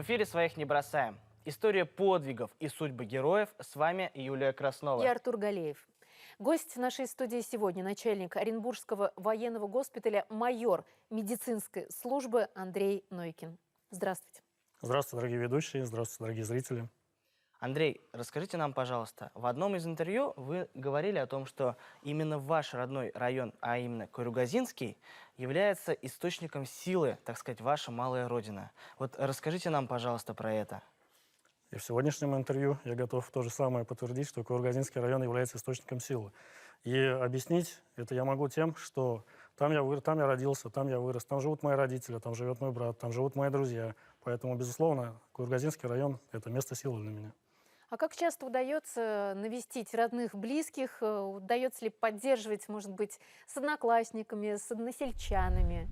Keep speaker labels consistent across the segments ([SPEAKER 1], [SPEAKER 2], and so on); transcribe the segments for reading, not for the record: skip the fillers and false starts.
[SPEAKER 1] В эфире «Своих не бросаем». История подвигов и судьбы героев. С вами Юлия Краснова.
[SPEAKER 2] И Артур Галеев. Гость нашей студии сегодня – начальник Оренбургского военного госпиталя, майор медицинской службы Андрей Нойкин. Здравствуйте.
[SPEAKER 3] Здравствуйте, дорогие ведущие, здравствуйте, дорогие зрители.
[SPEAKER 1] Андрей, расскажите нам, пожалуйста, в одном из интервью вы говорили о том, что именно ваш родной район, а именно Кайругазинский, является источником силы, так сказать, ваша малая родина. Вот расскажите нам, пожалуйста, про это.
[SPEAKER 3] И в сегодняшнем интервью я готов то же самое подтвердить, что Кайругазинский район является источником силы. И объяснить это я могу тем, что там я родился, там я вырос, там живут мои родители, там живет мой брат, там живут мои друзья. Поэтому, безусловно, Кайругазинский район – это место силы для меня.
[SPEAKER 2] А как часто удается навестить родных, близких? Удается ли поддерживать, может быть, с одноклассниками, с односельчанами?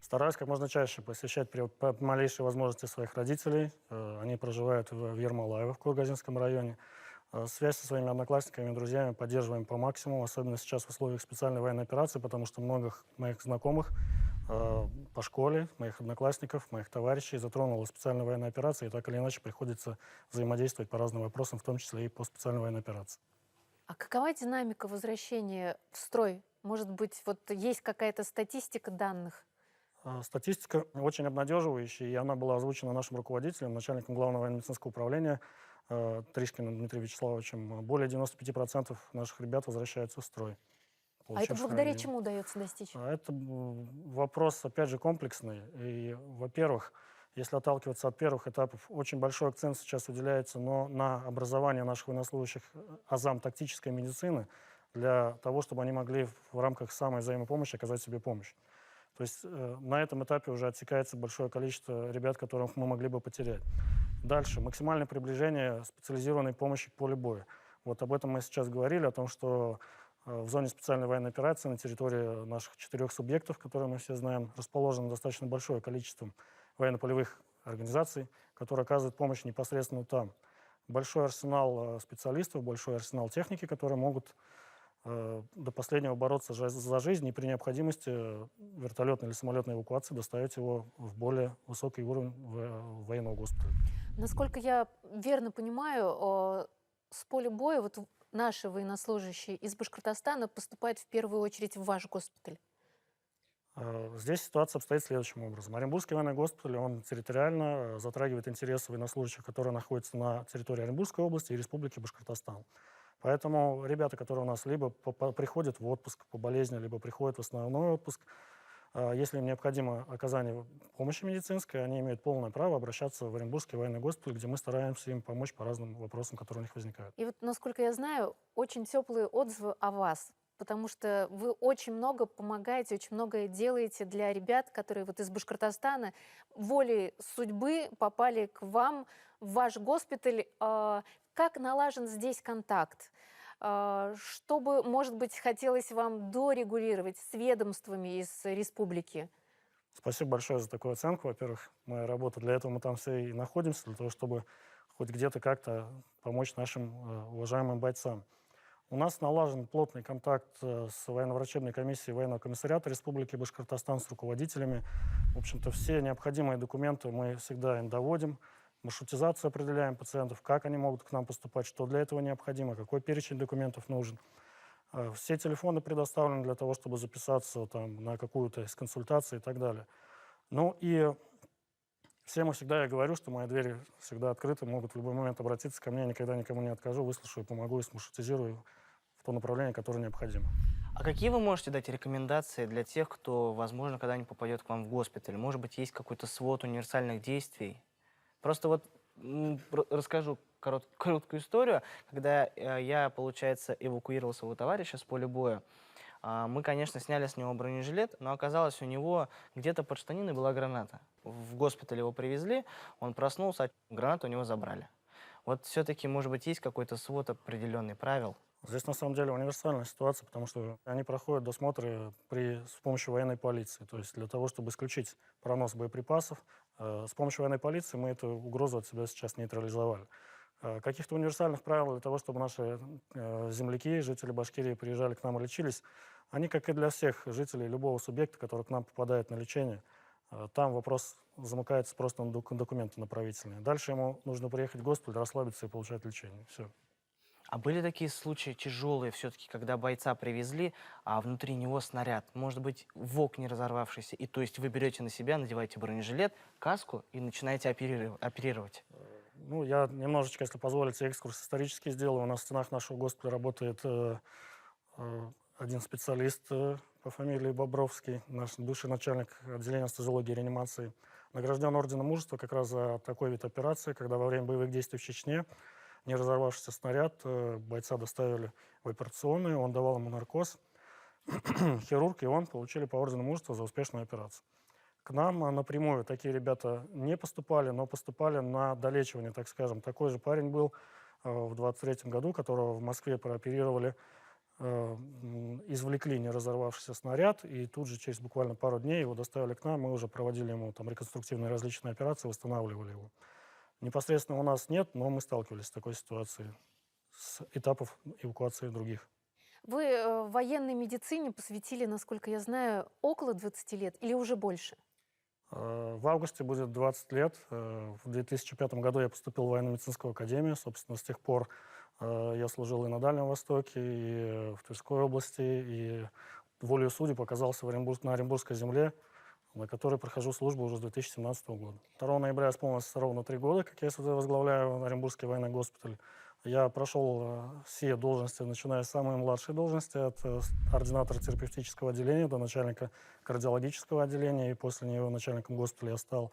[SPEAKER 3] Стараюсь как можно чаще посещать при малейшей возможности своих родителей. Они проживают в Ермолаево, в Кайругазинском районе. Связь со своими одноклассниками и друзьями поддерживаем по максимуму, особенно сейчас в условиях специальной военной операции, потому что многих моих знакомых по школе, моих одноклассников, моих товарищей затронула специальная военная операция, и так или иначе приходится взаимодействовать по разным вопросам, в том числе и по специальной военной операции.
[SPEAKER 2] А какова динамика возвращения в строй? Может быть, вот есть какая-то статистика данных?
[SPEAKER 3] Статистика очень обнадеживающая, и она была озвучена нашим руководителем, начальником Главного военно-медицинского управления Тришкиным Дмитрием Вячеславовичем. Более 95% наших ребят возвращаются в строй.
[SPEAKER 2] А это благодаря чему удается достичь?
[SPEAKER 3] Это вопрос, опять же, комплексный. И, во-первых, если отталкиваться от первых этапов, очень большой акцент сейчас уделяется на образование наших военнослужащих азам тактической медицины для того, чтобы они могли в рамках самой взаимопомощи оказать себе помощь. То есть на этом этапе уже отсекается большое количество ребят, которых мы могли бы потерять. Дальше. Максимальное приближение специализированной помощи к полю боя. Вот об этом мы сейчас говорили, о том, что в зоне специальной военной операции на территории наших 4 субъектов, которые мы все знаем, расположено достаточно большое количество военно-полевых организаций, которые оказывают помощь непосредственно там. Большой арсенал специалистов, большой арсенал техники, которые могут до последнего бороться за жизнь и при необходимости вертолетной или самолетной эвакуации доставить его в более высокий уровень военного госпиталя.
[SPEAKER 2] Насколько я верно понимаю, с поля боя вот наши военнослужащие из Башкортостана поступают в первую очередь в ваш госпиталь.
[SPEAKER 3] Здесь ситуация обстоит следующим образом. Оренбургский военный госпиталь, он территориально затрагивает интересы военнослужащих, которые находятся на территории Оренбургской области и Республики Башкортостан. Поэтому ребята, которые у нас либо приходят в отпуск по болезни, либо приходят в основной отпуск, если им необходимо оказание помощи медицинской, они имеют полное право обращаться в Оренбургский военный госпиталь, где мы стараемся им помочь по разным вопросам, которые у них возникают.
[SPEAKER 2] И вот, насколько я знаю, очень теплые отзывы о вас, потому что вы очень много помогаете, очень многое делаете для ребят, которые вот из Башкортостана волей судьбы попали к вам в ваш госпиталь. Как налажен здесь контакт? Что бы, может быть, хотелось вам дорегулировать с ведомствами из республики?
[SPEAKER 3] Спасибо большое за такую оценку. Во-первых, моя работа, для этого мы там все и находимся, для того, чтобы хоть где-то как-то помочь нашим уважаемым бойцам. У нас налажен плотный контакт с военно-врачебной комиссией военного комиссариата Республики Башкортостан, с руководителями. В общем-то, все необходимые документы мы всегда им доводим. Маршрутизацию определяем пациентов, как они могут к нам поступать, что для этого необходимо, какой перечень документов нужен. Все телефоны предоставлены для того, чтобы записаться там, на какую-то из консультаций и так далее. Ну и всем всегда я говорю, что мои двери всегда открыты, могут в любой момент обратиться ко мне, я никогда никому не откажу, выслушаю, помогу и смаршрутизирую в то направление, которое необходимо.
[SPEAKER 1] А какие вы можете дать рекомендации для тех, кто, возможно, когда-нибудь попадет к вам в госпиталь? Может быть, есть какой-то свод универсальных действий? Просто вот расскажу короткую историю. Когда я, получается, эвакуировал своего товарища с поля боя, мы, конечно, сняли с него бронежилет, но оказалось, у него где-то под штаниной была граната. В госпиталь его привезли, он проснулся, а гранату у него забрали. Вот все-таки, может быть, есть какой-то свод определенный правил?
[SPEAKER 3] Здесь на самом деле универсальная ситуация, потому что они проходят досмотры с помощью военной полиции. То есть для того, чтобы исключить пронос боеприпасов, с помощью военной полиции мы эту угрозу от себя сейчас нейтрализовали. Каких-то универсальных правил для того, чтобы наши земляки, жители Башкирии приезжали к нам и лечились, они, как и для всех жителей любого субъекта, который к нам попадает на лечение, Там вопрос замыкается просто на документы направительные. Дальше ему нужно приехать в госпиталь, расслабиться и получать лечение. Все.
[SPEAKER 1] А были такие случаи тяжелые все-таки, когда бойца привезли, а внутри него снаряд, может быть, ВОК не разорвавшийся, и то есть вы берете на себя, надеваете бронежилет, каску и начинаете оперировать?
[SPEAKER 3] Ну, я немножечко, если позволите, экскурс исторический сделаю. У нас в стенах нашего госпиталя работает один специалист по фамилии Бобровский, наш бывший начальник отделения анестезиологии и реанимации, награжден орденом мужества как раз за такой вид операции, когда во время боевых действий в Чечне не разорвавшийся снаряд бойца доставили в операционную, он давал ему наркоз, хирург и он получили по ордену мужества за успешную операцию. К нам напрямую такие ребята не поступали, но поступали на долечивание, так скажем. Такой же парень был в 23-м году, которого в Москве прооперировали, извлекли не разорвавшийся снаряд, и тут же через буквально пару дней его доставили к нам, мы уже проводили ему там реконструктивные различные операции, восстанавливали его. Непосредственно у нас нет, но мы сталкивались с такой ситуацией, с этапов эвакуации других.
[SPEAKER 2] Вы военной медицине посвятили, насколько я знаю, около 20 лет или уже больше?
[SPEAKER 3] В августе будет 20 лет. В 2005 году я поступил в военно-медицинскую академию. Собственно, с тех пор я служил и на Дальнем Востоке, и в Тверской области, и волею судеб оказался на Оренбургской земле, на которой прохожу службу уже с 2017 года. 2 ноября исполнилось ровно 3 года, как я сюда возглавляю Оренбургский военный госпиталь. Я прошел все должности, начиная с самой младшей должности, от ординатора терапевтического отделения до начальника кардиологического отделения, и после него начальником госпиталя я стал.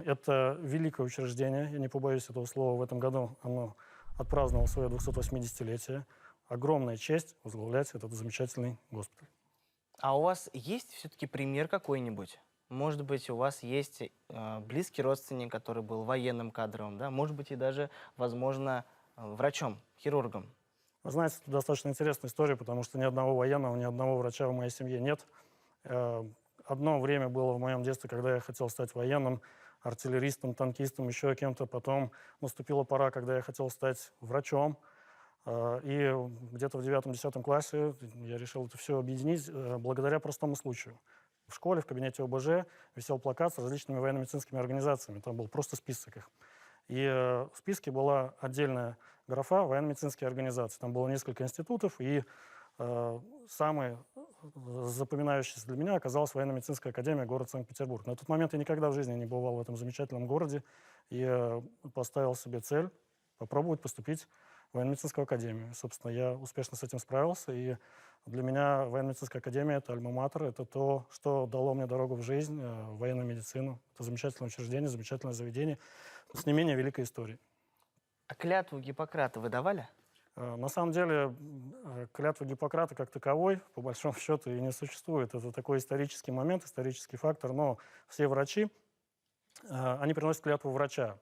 [SPEAKER 3] Это великое учреждение, я не побоюсь этого слова, в этом году оно отпраздновало свое 280-летие. Огромная честь возглавлять этот замечательный госпиталь.
[SPEAKER 1] А у вас есть все-таки пример какой-нибудь? Может быть, у вас есть близкий родственник, который был военным кадровым, да? Может быть, и даже, возможно, врачом, хирургом.
[SPEAKER 3] Вы знаете, это достаточно интересная история, потому что ни одного военного, ни одного врача в моей семье нет. Одно время было в моем детстве, когда я хотел стать военным, артиллеристом, танкистом, еще кем-то. Потом наступила пора, когда я хотел стать врачом. И где-то в 9-10 классе я решил это все объединить благодаря простому случаю. В школе, в кабинете ОБЖ висел плакат с различными военно-медицинскими организациями. Там был просто список их. И в списке была отдельная графа «Военно-медицинские организации». Там было несколько институтов, и самый запоминающийся для меня оказалась военно-медицинская академия, город Санкт-Петербург. На тот момент я никогда в жизни не бывал в этом замечательном городе, и поставил себе цель попробовать поступить в военно-медицинскую академию. Собственно, я успешно с этим справился, и для меня военно-медицинская академия — это альма-матер, это то, что дало мне дорогу в жизнь, в военную медицину. Это замечательное учреждение, замечательное заведение с не менее великой историей.
[SPEAKER 1] А клятву Гиппократа вы давали?
[SPEAKER 3] На самом деле, клятвы Гиппократа как таковой, по большому счету, и не существует. Это такой исторический момент, исторический фактор, но все врачи, они приносят клятву врача.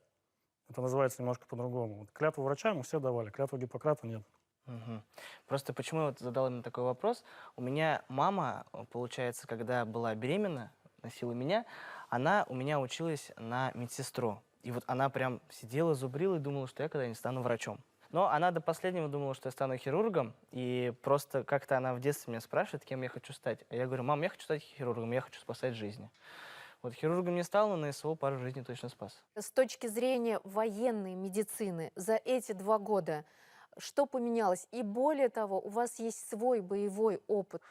[SPEAKER 3] Это называется немножко по-другому. Вот клятву врача мы все давали, клятву Гиппократа нет.
[SPEAKER 1] Мгм. Просто почему я вот задал именно такой вопрос? У меня мама, получается, когда была беременна, носила меня, она у меня училась на медсестру. И вот она прям сидела, зубрила и думала, что я когда-нибудь стану врачом. Но она до последнего думала, что я стану хирургом, и просто как-то она в детстве меня спрашивает, кем я хочу стать. А я говорю: мам, я хочу стать хирургом, я хочу спасать жизни. Вот хирургом не стал, но на СВО пару жизней точно спас.
[SPEAKER 2] С точки зрения военной медицины за эти 2 года что поменялось? И более того, у вас есть свой боевой опыт.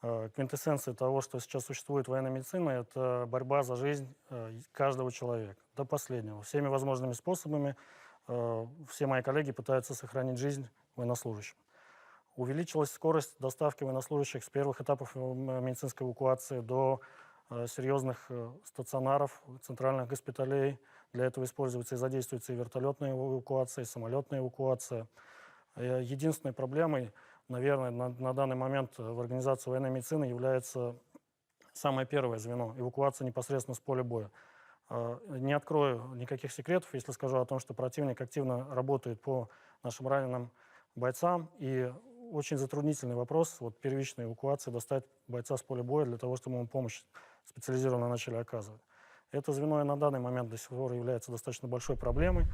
[SPEAKER 3] Квинтэссенция того, что сейчас существует военная медицина, это борьба за жизнь каждого человека до последнего. Всеми возможными способами все мои коллеги пытаются сохранить жизнь военнослужащим. Увеличилась скорость доставки военнослужащих с первых этапов медицинской эвакуации до серьезных стационаров, центральных госпиталей. Для этого используется и задействуется и вертолетная эвакуация, и самолетная эвакуация. Единственной проблемой, наверное, на данный момент в организации военной медицины является самое первое звено – эвакуация непосредственно с поля боя. Не открою никаких секретов, если скажу о том, что противник активно работает по нашим раненым бойцам, и очень затруднительный вопрос вот, первичной эвакуации достать бойца с поля боя для того, чтобы ему помощь специализированно начали оказывать. Это звено и на данный момент до сих пор является достаточно большой проблемой.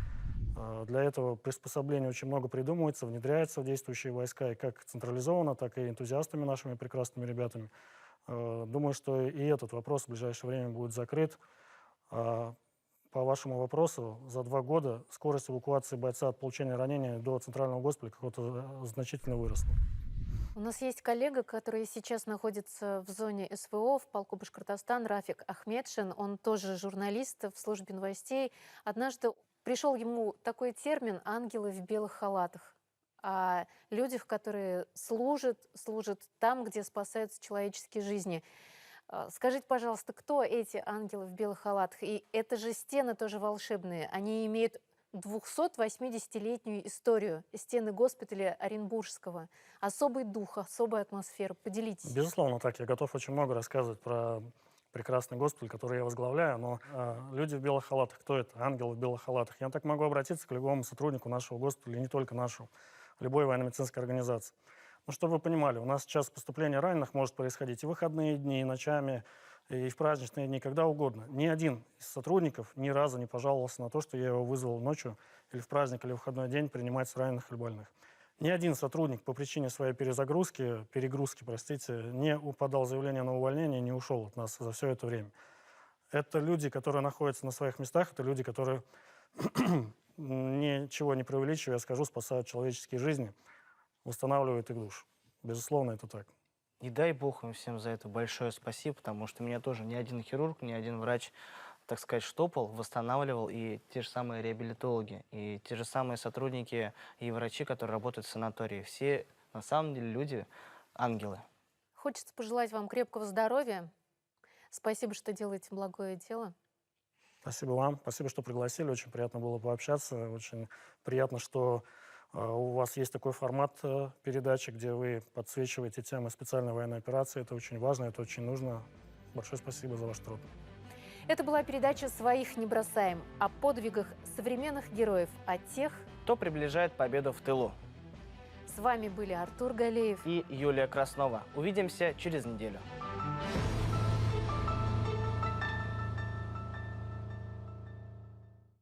[SPEAKER 3] Для этого приспособлений очень много придумывается, внедряется в действующие войска и как централизованно, так и энтузиастами нашими прекрасными ребятами. Думаю, что и этот вопрос в ближайшее время будет закрыт. А По вашему вопросу, за 2 года скорость эвакуации бойца от получения ранения до центрального госпиталя какого-то значительно выросла.
[SPEAKER 2] У нас есть коллега, который сейчас находится в зоне СВО в полку Башкортостан, Рафик Ахмедшин. Он тоже журналист в службе новостей. Однажды пришел ему такой термин «ангелы в белых халатах». О людях, которые служат там, где спасаются человеческие жизни. Скажите, пожалуйста, кто эти ангелы в белых халатах? И это же стены тоже волшебные. Они имеют 280-летнюю историю. Стены госпиталя Оренбургского. Особый дух, особая атмосфера. Поделитесь.
[SPEAKER 3] Безусловно, так. Я готов очень много рассказывать про прекрасный госпиталь, который я возглавляю, но люди в белых халатах, кто это? Ангелы в белых халатах. Я так могу обратиться к любому сотруднику нашего госпиталя, и не только нашего, любой военно-медицинской организации. Ну, чтобы вы понимали, у нас сейчас поступление раненых может происходить и в выходные дни, и ночами, и в праздничные дни, когда угодно. Ни один из сотрудников ни разу не пожаловался на то, что я его вызвал ночью или в праздник, или в выходной день принимать раненых или больных. Ни один сотрудник по причине своей перегрузки, не подал заявление на увольнение, не ушел от нас за все это время. Это люди, которые находятся на своих местах, это люди, которые, ничего не преувеличивая, я скажу, спасают человеческие жизни, восстанавливают их душу. Безусловно, это так.
[SPEAKER 1] И дай бог им всем за это большое спасибо, потому что меня тоже ни один хирург, ни один врач, так сказать, штопал, восстанавливал, и те же самые реабилитологи, и те же самые сотрудники и врачи, которые работают в санатории. Все, на самом деле, люди ангелы.
[SPEAKER 2] Хочется пожелать вам крепкого здоровья. Спасибо, что делаете благое дело.
[SPEAKER 3] Спасибо вам, спасибо, что пригласили, очень приятно было пообщаться, очень приятно, что у вас есть такой формат передачи, где вы подсвечиваете темы специальной военной операции. Это очень важно, это очень нужно. Большое спасибо за ваш труд.
[SPEAKER 2] Это была передача «Своих не бросаем» о подвигах современных героев, о тех...
[SPEAKER 1] Кто приближает победу в тылу.
[SPEAKER 2] С вами были Артур Галеев
[SPEAKER 1] И Юлия Краснова. Увидимся через неделю.